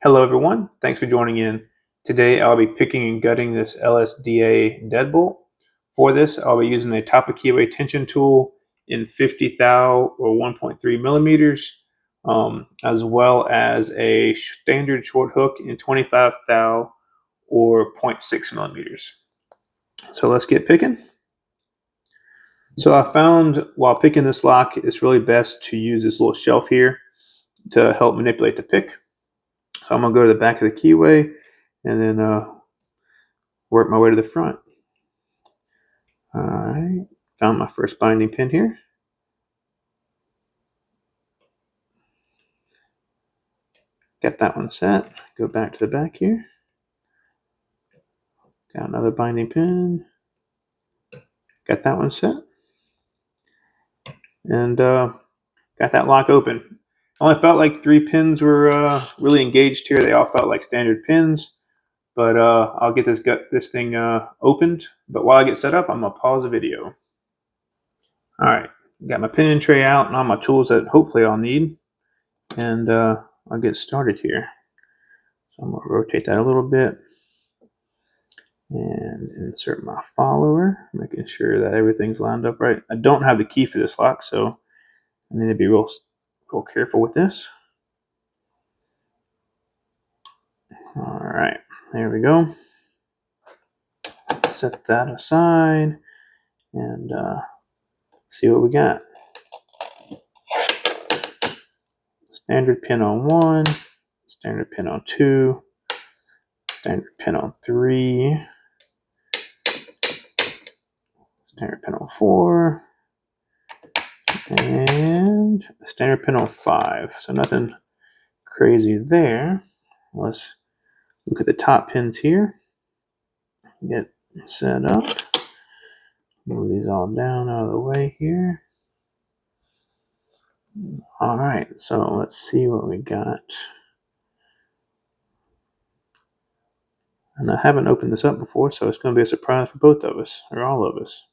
Hello everyone, thanks for joining in. Today I'll be picking and gutting this LSDA deadbolt. For this I'll be using a top of keyway tension tool in 50 thou or 1.3 millimeters, as well as a standard short hook in 25 thou or 0.6 millimeters. So let's get picking. So I found while picking this lock, it's really best to use this little shelf here to help manipulate the pick. So I'm going to go to the back of the keyway and then work my way to the front. All right, found my first binding pin here. Got that one set. Go back to the back here. Got another binding pin. Got that one set. And got that lock open. I only felt like 3 pins were really engaged here. They all felt like standard pins. But I'll get this thing opened. But while I get set up, I'm going to pause the video. All right, got my pin tray out and all my tools that hopefully I'll need. And I'll get started here. So I'm going to rotate that a little bit and insert my follower, making sure that everything's lined up right. I don't have the key for this lock, so I need to be real careful with this. All right, there we go. Set that aside and see what we got. Standard pin on 1, standard pin on 2, standard pin on 3, standard pin on 4, and standard pin on 5. So nothing crazy there. Let's look at the top pins here. Get set up. Move these all down out of the way here. All right, so let's see what we got. And I haven't opened this up before, so it's going to be a surprise for both of us, or all of us.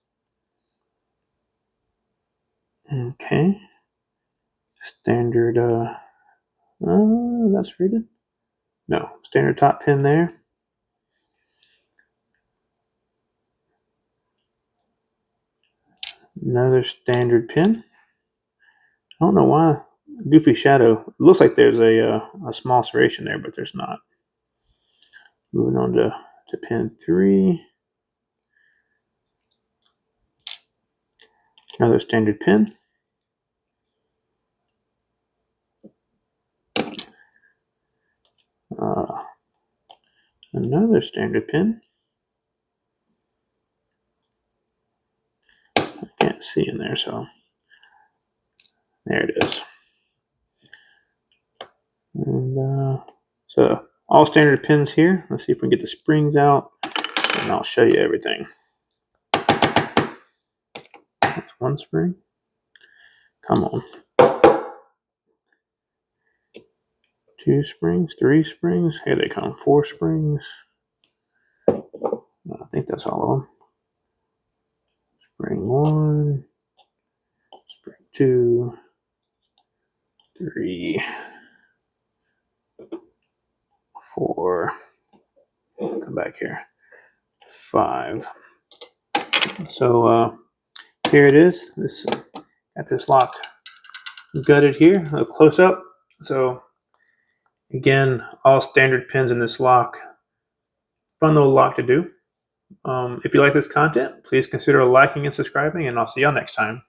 Okay. Standard, that's rated. No, standard top pin there. Another standard pin. I don't know why. Goofy shadow. It looks like there's a small serration there, but there's not. Moving on to pin 3. Another standard pin. Another standard pin. I can't see in there, so there it is. And so all standard pins here. Let's see if we can get the springs out, and I'll show you everything. That's one spring. Come on. 2 springs, 3 springs. Here they come. 4 springs. I think that's all of them. Spring 1, spring 2, 3, 4. Come back here. 5. So here it is. Got this lock gutted here. A close up. So again, all standard pins in this lock. Fun little lock to do. If you like this content, please consider liking and subscribing, and I'll see y'all next time.